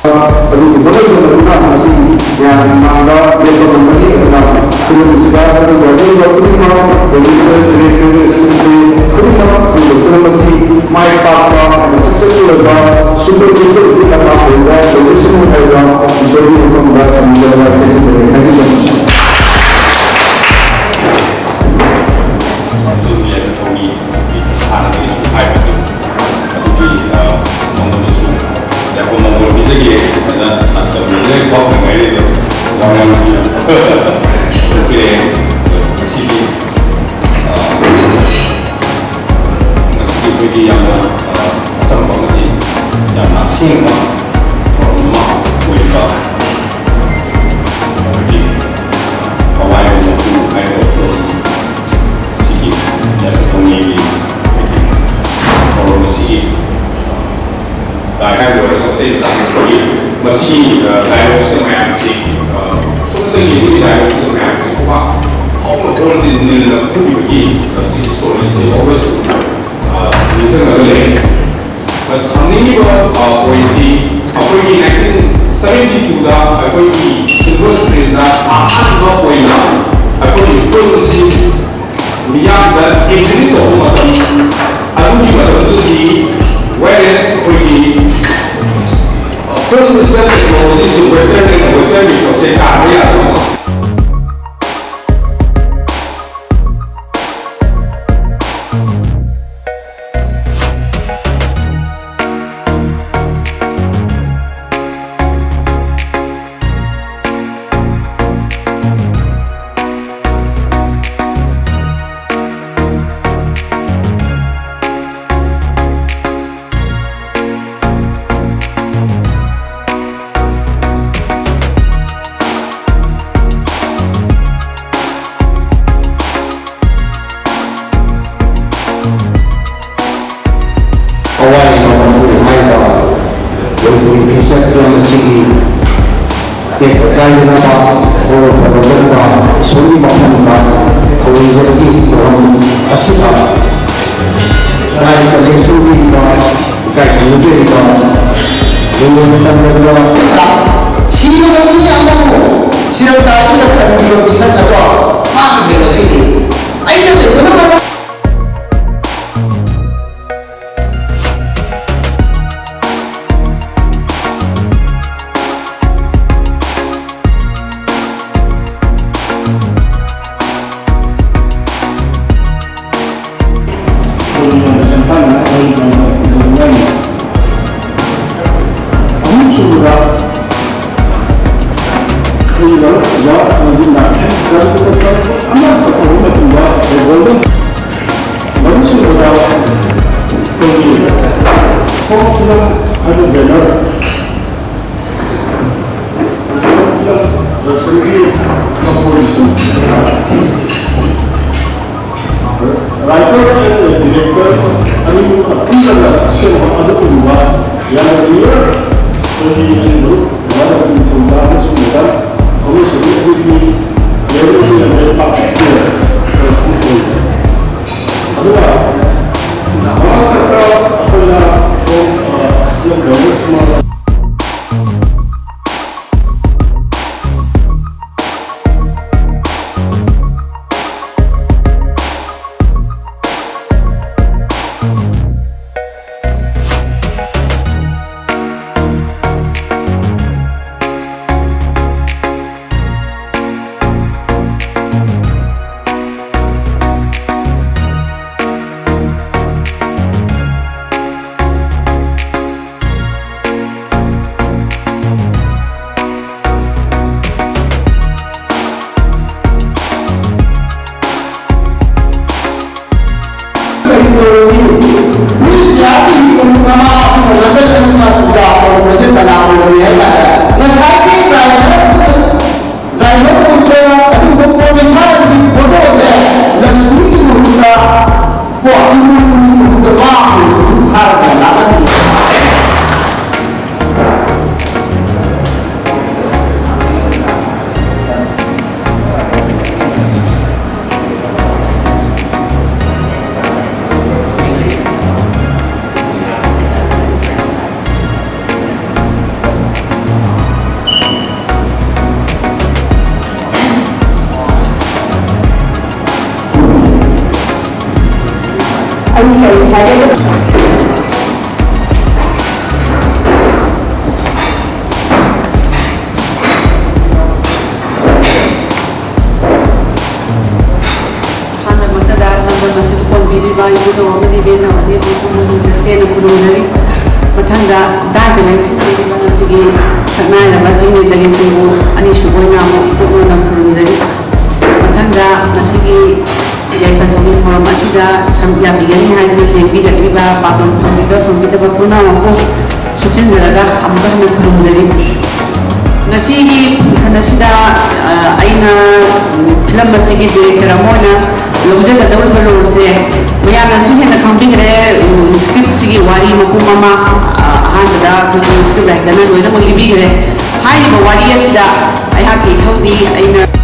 ꯑꯗꯨꯒ ꯃꯔꯨꯑꯣꯏꯅ ꯃꯁꯤ ꯃꯌꯥꯝꯒꯤ ꯃꯥꯡꯗ ꯂꯦꯞꯄ ꯉꯝꯒꯅꯤ ꯑꯗꯨꯅ ꯐꯤꯂꯝꯁꯤꯗ ꯁꯔꯨꯛ ꯈꯨꯗꯤꯡꯃꯛ ꯄ꯭ꯔꯣꯗ꯭ꯌꯨꯁꯔ ꯗꯤꯔꯦꯛꯇꯔ ꯁꯤꯟꯃꯤ ꯈꯨꯗꯤꯡꯃꯛ ꯐꯤꯂꯝ ꯑꯁꯤ ꯃꯥꯏ ꯄꯥꯛꯄ ꯁꯛꯁꯦꯁꯐꯨꯜ ꯑꯣꯏꯕ ꯁꯨꯄꯔ ꯗꯨꯄꯔ ꯍꯤꯠ ꯑꯃ ꯑꯣꯏꯕ ꯄ꯭ꯔꯣꯗ꯭ꯌꯨꯁꯔ ꯍꯥꯏꯕ ꯏꯁꯣꯔꯒꯤ ꯃꯐꯝꯗ ꯊꯝꯖꯕ ꯍꯥꯏꯖꯕꯅꯤ ꯍꯥꯏꯕꯤꯔꯝꯃꯤ ꯍꯥꯏꯖꯒꯦ꯫ ꯏꯕꯨꯙꯧ ꯑꯃꯗꯤ ꯏꯕꯦꯟꯅꯧ ꯑꯃꯗꯤ ꯆꯦꯟꯅ ꯈꯨꯔꯨꯝꯖꯔꯤ ꯃꯊꯪꯗ ꯗꯥꯖꯂꯩ ꯁꯤꯡꯕ ꯑꯁꯤꯒꯤ ꯁꯛꯅꯥꯏꯔꯕ ꯖꯤꯡꯂꯦꯗꯒꯤꯁꯤꯡꯕꯨ ꯑꯅꯤꯁꯨꯕ ꯑꯣꯏꯅ ꯑꯃꯨꯛ ꯏꯀꯨꯞꯅꯅ ꯈꯨꯔꯨꯝꯖꯔꯤ ꯃꯊꯪꯗ ꯉꯁꯤꯒꯤ ꯌꯥꯏꯐ ꯊꯧꯔꯝ ꯑꯁꯤꯗ ꯁꯔꯨꯛ ꯌꯥꯕꯤꯒꯅꯤ ꯍꯥꯏꯗꯨꯅ ꯂꯦꯡꯕꯤꯔꯛꯂꯤꯕ ꯄꯥꯊꯣꯟ ꯐꯝꯕꯤꯗꯕ ꯄꯨꯝꯅꯃꯛꯄꯨ ꯁꯨꯞꯆꯤꯟꯖꯔꯒ ꯑꯃꯨꯛꯀ ꯍꯟꯅ ꯈꯨꯔꯨꯝꯖꯔꯤ ꯉꯁꯤꯒꯤ ꯐꯪꯁꯟ ꯑꯁꯤꯗ ꯑꯩꯅ ꯐꯤꯂꯝ ꯑꯁꯤꯒꯤ ꯗꯤꯔꯦꯛꯇꯔ ꯑꯃ ꯑꯣꯏꯅ ꯂꯧꯖꯒꯗꯧꯔꯤꯕ ꯔꯣꯜꯁꯦ ꯃꯌꯥꯝꯅꯁꯨ ꯍꯦꯟꯅ ꯈꯪꯕꯤꯈ꯭ꯔꯦ ꯁ꯭ꯀ꯭ꯔꯤꯞꯁꯤꯒꯤ ꯋꯥꯔꯤ ꯃꯄꯨꯝ ꯑꯃ ꯑꯍꯥꯟꯕꯗ ꯑꯩꯈꯣꯏꯒꯤ ꯁ꯭ꯀ꯭ꯔꯤꯞ ꯔꯥꯏꯇꯔꯅ ꯂꯣꯏꯅꯃꯛ ꯂꯤꯕꯤꯈ꯭ꯔꯦ ꯍꯥꯏꯔꯤꯕ ꯋꯥꯔꯤ ꯑꯁꯤꯗ ꯑꯩꯍꯥꯛꯀꯤ ꯏꯊꯧꯗꯤ ꯑꯩꯅ